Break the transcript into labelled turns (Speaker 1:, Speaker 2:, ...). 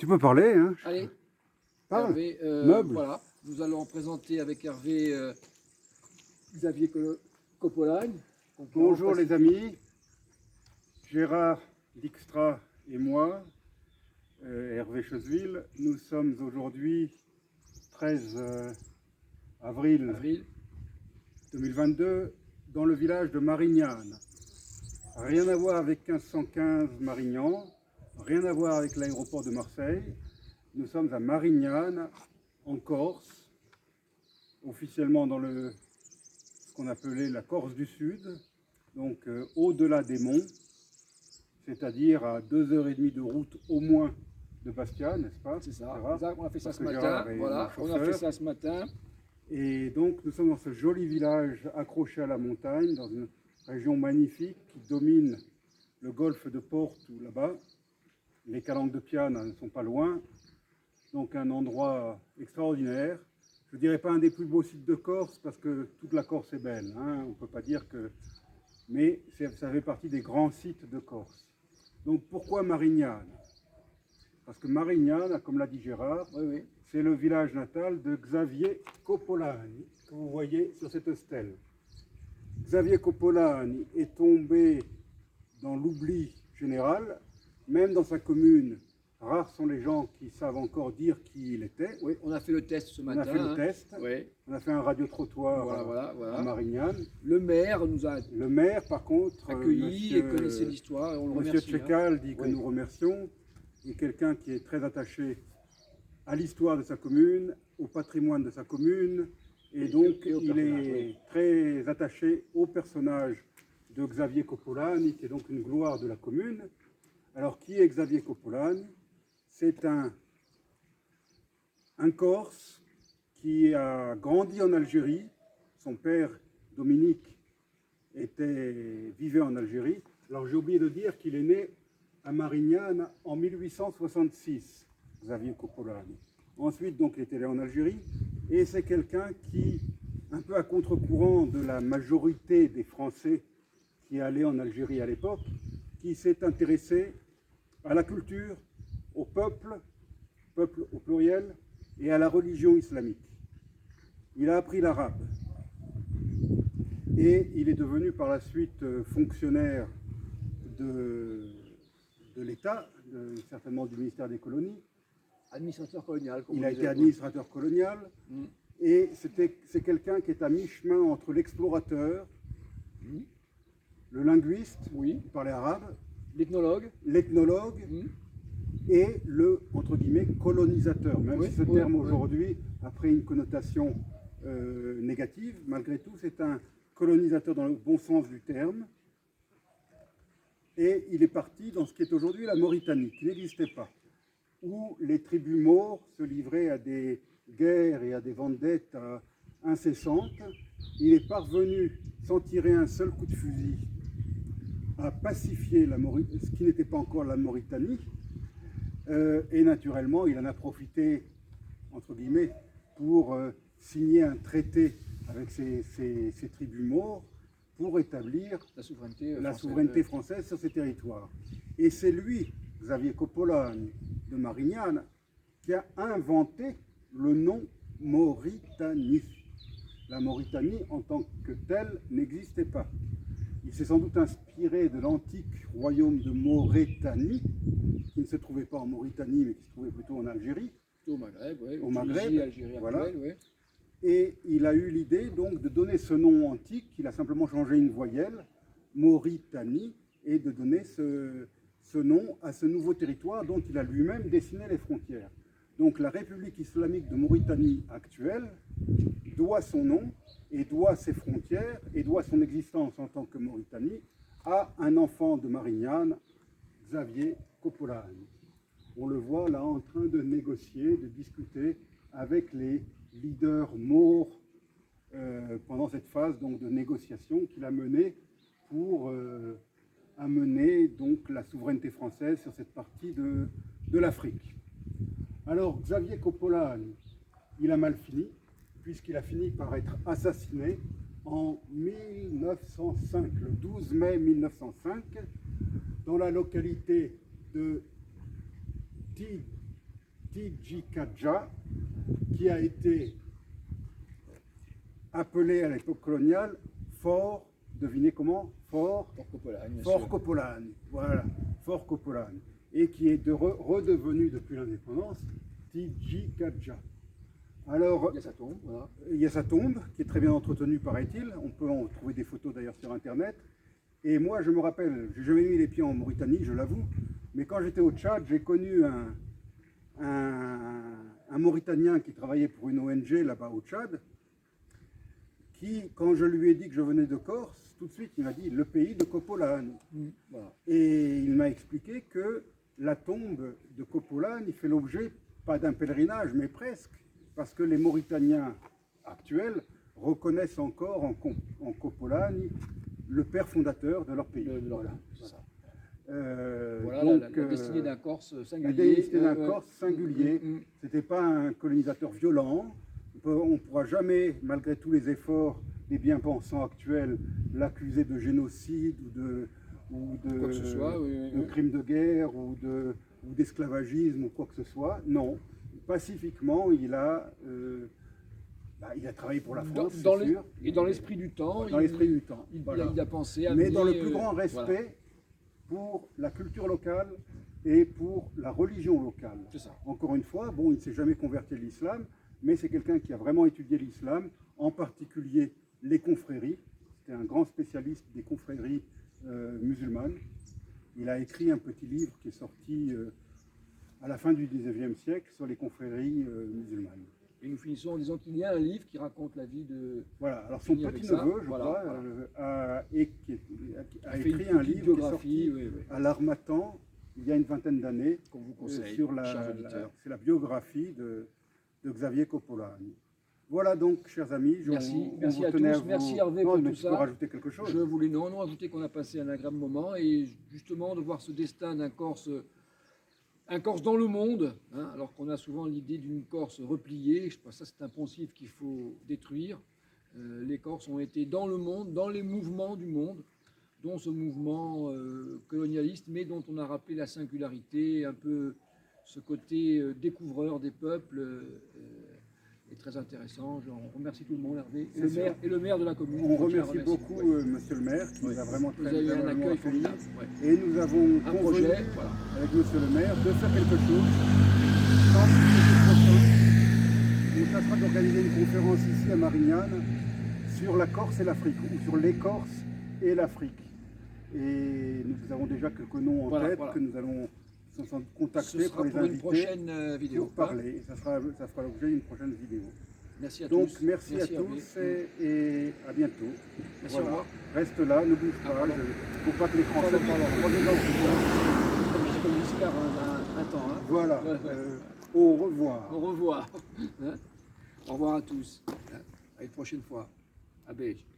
Speaker 1: Tu peux parler, hein?
Speaker 2: Allez,
Speaker 1: Parle.
Speaker 2: Hervé,
Speaker 1: Meuble.
Speaker 2: voilà, nous allons présenter avec Hervé Xavier Coppolagne.
Speaker 1: Bonjour les amis, Gérard Dijkstra et moi, Hervé Choseville, nous sommes aujourd'hui 13 avril 2022 dans le village de Marignane. Rien à voir avec 1515 Marignan, rien à voir avec l'aéroport de Marseille. Nous sommes à Marignane, en Corse, officiellement dans ce qu'on appelait la Corse du Sud, donc au-delà des monts, c'est-à-dire à 2h30 de route au moins de Bastia, n'est-ce pas?
Speaker 2: C'est ça, exact, on a fait ça ce matin,
Speaker 1: Gérard est
Speaker 2: voilà,
Speaker 1: mon
Speaker 2: on a fait
Speaker 1: chauffeur.
Speaker 2: ça ce matin.
Speaker 1: Et donc nous sommes dans ce joli village accroché à la montagne, dans une région magnifique qui domine le golfe de Porto là-bas. Les calanques de Piane ne sont pas loin, donc un endroit extraordinaire. Je ne dirais pas un des plus beaux sites de Corse, parce que toute la Corse est belle, hein, on ne peut pas dire que... Mais ça fait partie des grands sites de Corse. Donc pourquoi Marignane? Parce que Marignane, comme l'a dit Gérard,
Speaker 2: Oui.
Speaker 1: c'est le village natal de Xavier Coppolagne, que vous voyez sur cette stèle. Xavier Coppolagne est tombé dans l'oubli général, même dans sa commune. Rares sont les gens qui savent encore dire qui il était.
Speaker 2: Oui, on a fait le test ce matin.
Speaker 1: On a fait le test.
Speaker 2: Oui.
Speaker 1: On a fait un radio-trottoir
Speaker 2: Voilà.
Speaker 1: à Marignane.
Speaker 2: Le maire nous a
Speaker 1: Le maire, par contre,
Speaker 2: accueillis et connaissait l'histoire. On le
Speaker 1: Monsieur
Speaker 2: remercie.
Speaker 1: Tchekal dit que
Speaker 2: Oui.
Speaker 1: nous remercions. Et quelqu'un qui est très attaché à l'histoire de sa commune, au patrimoine de sa commune. Et donc, il est très attaché au personnage de Xavier Coppolagne, qui est donc une gloire de la commune. Alors, qui est Xavier Coppolagne? C'est un Corse qui a grandi en Algérie. Son père, Dominique, vivait en Algérie. Alors, j'ai oublié de dire qu'il est né à Marignane en 1866, Xavier Coppolagne. Ensuite, donc, il était allé en Algérie. Et c'est quelqu'un qui, un peu à contre-courant de la majorité des Français qui allaient en Algérie à l'époque, qui s'est intéressé à la culture, au peuple au pluriel, et à la religion islamique. Il a appris l'arabe. Et il est devenu par la suite fonctionnaire de l'État, certainement du ministère des colonies.
Speaker 2: Administrateur colonial.
Speaker 1: Il a été administrateur colonial. Et c'est quelqu'un qui est à mi-chemin entre l'explorateur, le linguiste, qui parlait arabe, l'ethnologue, et le, entre guillemets, colonisateur. Même si ce terme aujourd'hui a pris une connotation négative, malgré tout, c'est un colonisateur dans le bon sens du terme. Et il est parti dans ce qui est aujourd'hui la Mauritanie, qui n'existait pas, où les tribus maures se livraient à des guerres et à des vendettes incessantes. Il est parvenu, sans tirer un seul coup de fusil, à pacifier ce qui n'était pas encore la Mauritanie. Et naturellement, il en a profité, entre guillemets, pour signer un traité avec ces tribus maures pour établir la souveraineté française sur ces territoires. Et c'est lui, Xavier Coppolagne de Marignane, qui a inventé le nom Mauritanie. La Mauritanie, en tant que telle, n'existait pas. Il s'est sans doute inspiré de l'antique royaume de Mauritanie, qui ne se trouvait pas en Mauritanie, mais qui se trouvait plutôt en Algérie.
Speaker 2: Au Maghreb, oui.
Speaker 1: Au Maghreb,
Speaker 2: Algérie
Speaker 1: voilà.
Speaker 2: Actuelle, oui.
Speaker 1: Et il a eu l'idée donc de donner ce nom antique, il a simplement changé une voyelle, Mauritanie, et de donner ce nom à ce nouveau territoire dont il a lui-même dessiné les frontières. Donc la République islamique de Mauritanie actuelle doit son nom, et doit ses frontières, et doit son existence en tant que Mauritanie à un enfant de Marignane, Xavier Coppolagne. On le voit là en train de négocier, de discuter avec les leaders maures pendant cette phase donc, de négociation qu'il a menée pour amener donc, la souveraineté française sur cette partie de l'Afrique. Alors Xavier Coppolagne, il a mal fini, puisqu'il a fini par être assassiné en 1905, le 12 mai 1905, dans la localité de Tijikaja, qui a été appelé à l'époque coloniale Fort, devinez comment? Fort Kopolan, voilà, Fort Kopolan, et qui est redevenu depuis l'indépendance Tijikaja. Alors,
Speaker 2: il y a sa tombe, voilà.
Speaker 1: Il y a sa tombe, qui est très bien entretenue, paraît-il. On peut en trouver des photos d'ailleurs sur Internet. Et moi, je me rappelle, j'ai jamais mis les pieds en Mauritanie, je l'avoue, mais quand j'étais au Tchad, j'ai connu un Mauritanien qui travaillait pour une ONG là-bas au Tchad, qui, quand je lui ai dit que je venais de Corse, tout de suite, il m'a dit le pays de Kopolan. Voilà. Et il m'a expliqué que la tombe de Kopolan, il fait l'objet, pas d'un pèlerinage, mais presque, parce que les Mauritaniens actuels reconnaissent encore en Kopolan le père fondateur de leur pays.
Speaker 2: Voilà, c'est ça. Voilà
Speaker 1: donc,
Speaker 2: la destinée d'un Corse singulier.
Speaker 1: La destinée d'un Corse singulier. C'était pas un colonisateur violent. On ne pourra jamais, malgré tous les efforts des bien-pensants actuels, l'accuser de génocide ou de crimes de guerre ou d'esclavagisme ou quoi que ce soit. Non. Pacifiquement, il a travaillé pour la France, c'est sûr.
Speaker 2: Et dans l'esprit du temps.
Speaker 1: Dans l'esprit du temps.
Speaker 2: Il a pensé à
Speaker 1: mais dans le plus grand respect pour la culture locale et pour la religion locale.
Speaker 2: C'est ça.
Speaker 1: Encore une fois, bon, il ne s'est jamais converti à l'islam, mais c'est quelqu'un qui a vraiment étudié l'islam, en particulier les confréries. C'était un grand spécialiste des confréries musulmanes. Il a écrit un petit livre qui est sorti à la fin du XIXe siècle sur les confréries musulmanes.
Speaker 2: Et nous finissons en disant qu'il y a un livre qui raconte la vie de...
Speaker 1: Voilà, alors son petit-neveu, je crois, a écrit un livre qui est sorti à l'Harmattan, il y a une vingtaine d'années,
Speaker 2: qu'on vous conseille,
Speaker 1: c'est la biographie de Xavier Kopolan. Voilà donc, chers amis,
Speaker 2: merci à tous, merci Hervé pour tout ça.
Speaker 1: Pour rajouter quelque chose.
Speaker 2: Je voulais non ajouter qu'on a passé un agréable moment et justement de voir ce destin d'un Corse... Un Corse dans le monde, hein, alors qu'on a souvent l'idée d'une Corse repliée. Je pense que ça c'est un poncif qu'il faut détruire. Les Corses ont été dans le monde, dans les mouvements du monde, dont ce mouvement colonialiste, mais dont on a rappelé la singularité, un peu ce côté découvreur des peuples, est très intéressant. Je remercie tout le monde, Hervé, et le maire de la commune.
Speaker 1: On remercie beaucoup monsieur le maire, qui nous a vraiment très
Speaker 2: eu un accueil formidable.
Speaker 1: Et nous avons
Speaker 2: un projet
Speaker 1: avec monsieur le maire de faire quelque chose. Quand l'été prochain, on tâchera d'organiser une conférence ici à Marignane sur la Corse et l'Afrique, ou sur les Corses et l'Afrique. Et nous avons déjà quelques noms en tête que nous allons contacter pour les inviter,
Speaker 2: une prochaine vidéo.
Speaker 1: Pour parler. Ça fera l'objet d'une prochaine vidéo.
Speaker 2: Merci à
Speaker 1: tous. Donc merci à
Speaker 2: Hervé.
Speaker 1: tous et à bientôt.
Speaker 2: Merci, au revoir.
Speaker 1: Reste là, ne bouge pas. Il ne faut pas que les Français...
Speaker 2: Comme j'espère un temps. Hein.
Speaker 1: Voilà. Au revoir.
Speaker 2: Au revoir. Au revoir à tous. À une prochaine fois. À Beige.